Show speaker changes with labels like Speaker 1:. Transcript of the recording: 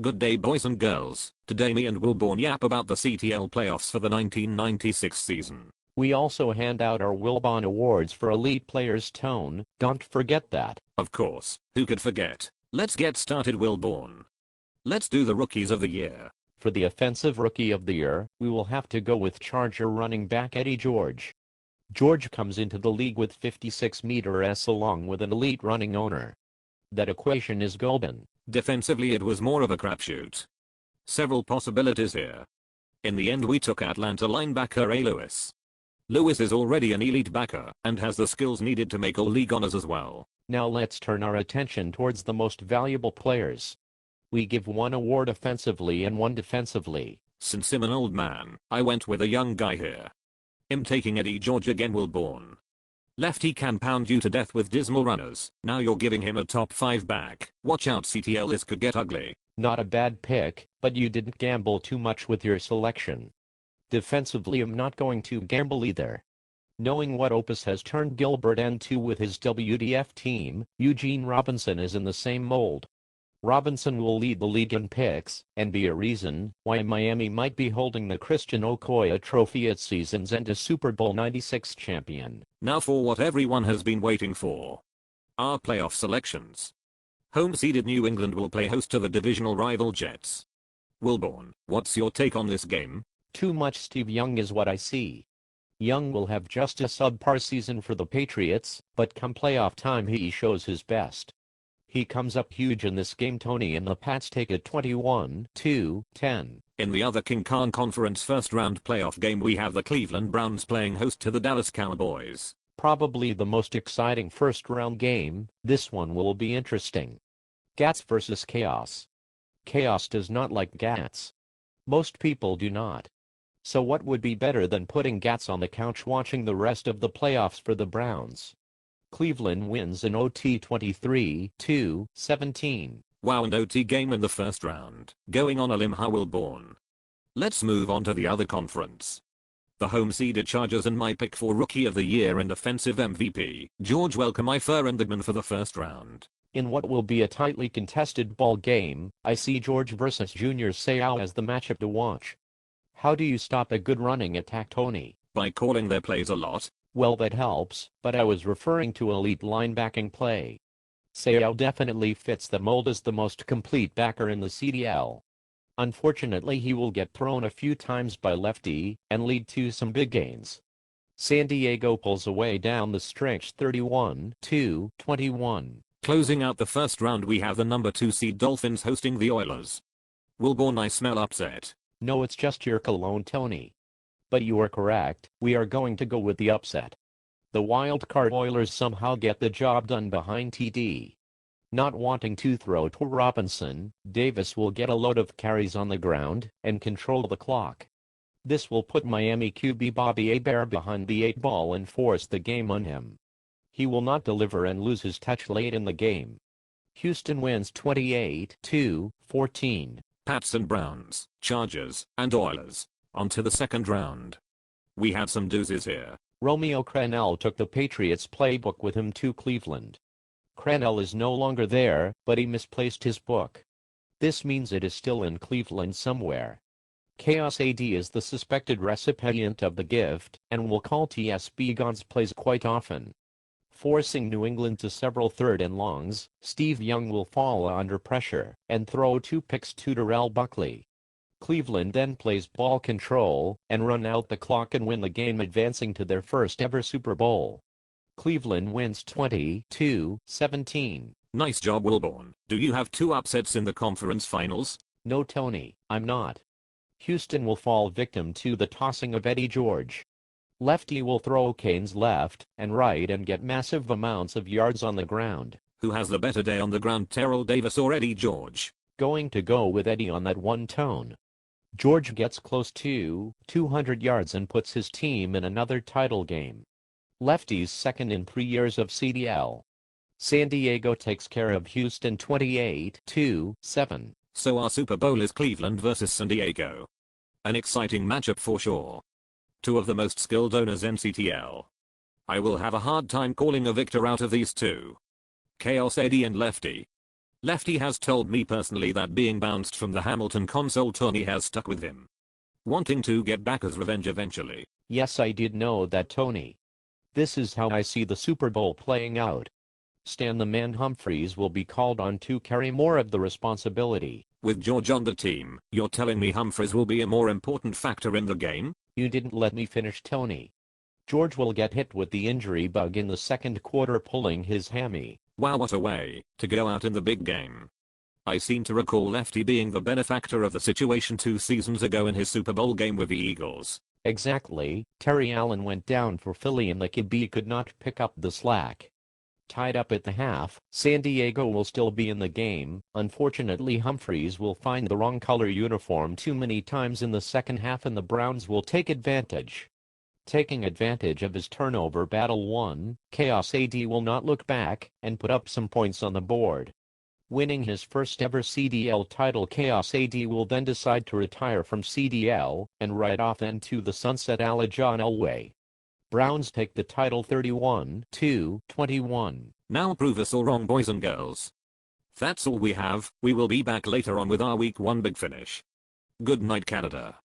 Speaker 1: Good day boys and girls, today me and Wilborn yap about the CTL playoffs for the 1996 season.
Speaker 2: We also hand out our Wilborn Awards for Elite Players Tone, don't forget that.
Speaker 1: Of course, who could forget? Let's get started Wilborn. Let's do the Rookies of the Year.
Speaker 2: For the Offensive Rookie of the Year, we will have to go with Charger running back Eddie George. George comes into the league with 56 meters along with an elite running owner. That equation is golden.
Speaker 1: Defensively it was more of a crapshoot. Several possibilities here. In the end we took Atlanta linebacker A. Lewis. Lewis is already an elite backer and has the skills needed to make all-league honors as well.
Speaker 2: Now let's turn our attention towards the most valuable players. We give one award offensively and one defensively.
Speaker 1: Since I'm an old man, I went with a young guy here. I'm taking Eddie George again Wilborn. Lefty can pound you to death with dismal runners. Now you're giving him a top 5 back. Watch out CTL, this could get ugly.
Speaker 2: Not a bad pick, but you didn't gamble too much with your selection. Defensively I'm not going to gamble either. Knowing what Opus has turned Gilbert into with his WDF team, Eugene Robinson is in the same mold. Robinson will lead the league in picks, and be a reason why Miami might be holding the Christian Okoye Trophy at season's end as Super Bowl 96 champion.
Speaker 1: Now for what everyone has been waiting for. Our playoff selections. Home-seeded New England will play host to the divisional rival Jets. Wilborn, what's your take on this game?
Speaker 2: Too much Steve Young is what I see. Young will have just a subpar season for the Patriots, but come playoff time he shows his best. He comes up huge in this game Tony, and the Pats take it 21-10.
Speaker 1: In the other King Khan Conference first-round playoff game we have the Cleveland Browns playing host to the Dallas Cowboys.
Speaker 2: Probably the most exciting first-round game. This one will be interesting. Gats versus Chaos. Chaos does not like Gats. Most people do not. So what would be better than putting Gats on the couch watching the rest of the playoffs for the Browns? Cleveland wins in OT 23-17.
Speaker 1: Wow, an OT game in the first round. Going on a limb, how Wilborn. Let's move on to the other conference. The home-seeded Chargers, and my pick for Rookie of the Year and Offensive MVP, George Welcome Ifer and Digman for the first round.
Speaker 2: In what will be a tightly contested ball game, I see George versus Junior Seau as the matchup to watch. How do you stop a good running attack, Tony?
Speaker 1: By calling their plays a lot.
Speaker 2: Well, that helps, but I was referring to elite linebacking play. Seau definitely fits the mold as the most complete backer in the CTL. Unfortunately he will get thrown a few times by Lefty, and lead to some big gains. San Diego pulls away down the stretch 31-21.
Speaker 1: Closing out the first round we have the number 2 seed Dolphins hosting the Oilers. Wilborn, I smell upset.
Speaker 2: No, it's just your cologne, Tony. But you are correct, we are going to go with the upset. The wild card Oilers somehow get the job done behind TD. Not wanting to throw to Robinson, Davis will get a load of carries on the ground and control the clock. This will put Miami QB Bobby Hebert behind the 8 ball and force the game on him. He will not deliver and lose his touch late in the game. Houston wins 28-14.
Speaker 1: Pats and Browns, Chargers, and Oilers. On to the second round. We have some doozies here.
Speaker 2: Romeo Crennel took the Patriots playbook with him to Cleveland. Crennel is no longer there, but he misplaced his book. This means it is still in Cleveland somewhere. Chaos AD is the suspected recipient of the gift, and will call TSB God's plays quite often. Forcing New England to several third and longs, Steve Young will fall under pressure, and throw 2 picks to Darrell Buckley. Cleveland then plays ball control, and run out the clock and win the game, advancing to their first ever Super Bowl. Cleveland wins 22-17.
Speaker 1: Nice job Wilborn. Do you have 2 upsets in the conference finals?
Speaker 2: No Tony, I'm not. Houston will fall victim to the tossing of Eddie George. Lefty will throw canes left and right and get massive amounts of yards on the ground.
Speaker 1: Who has the better day on the ground, Terrell Davis or Eddie George?
Speaker 2: Going to go with Eddie on that one tone. George gets close to 200 yards and puts his team in another title game. Lefty's second in 3 years of CTL. San Diego takes care of Houston 28-7.
Speaker 1: So our Super Bowl is Cleveland versus San Diego. An exciting matchup for sure. 2 of the most skilled owners in CTL. I will have a hard time calling a victor out of these 2. Chaos Eddie and Lefty. Lefty has told me personally that being bounced from the Hamilton console tourney has stuck with him. Wanting to get back as revenge eventually.
Speaker 2: Yes, I did know that, Tony. This is how I see the Super Bowl playing out. Stan the Man Humphries will be called on to carry more of the responsibility.
Speaker 1: With George on the team, you're telling me Humphries will be a more important factor in the game?
Speaker 2: You didn't let me finish, Tony. George will get hit with the injury bug in the second quarter, pulling his hammy.
Speaker 1: Wow, what a way to go out in the big game. I seem to recall Lefty being the benefactor of the situation 2 seasons ago in his Super Bowl game with the Eagles.
Speaker 2: Exactly, Terry Allen went down for Philly and the QB could not pick up the slack. Tied up at the half, San Diego will still be in the game. Unfortunately, Humphries will find the wrong color uniform too many times in the second half and the Browns will take advantage. Taking advantage of his turnover battle 1, Chaos AD will not look back and put up some points on the board. Winning his first ever CDL title, Chaos AD will then decide to retire from CDL and ride off into the sunset a la John Elway. Browns take the title 31-21.
Speaker 1: Now prove us all wrong, boys and girls. That's all we have. We will be back later on with our week 1 big finish. Good night, Canada.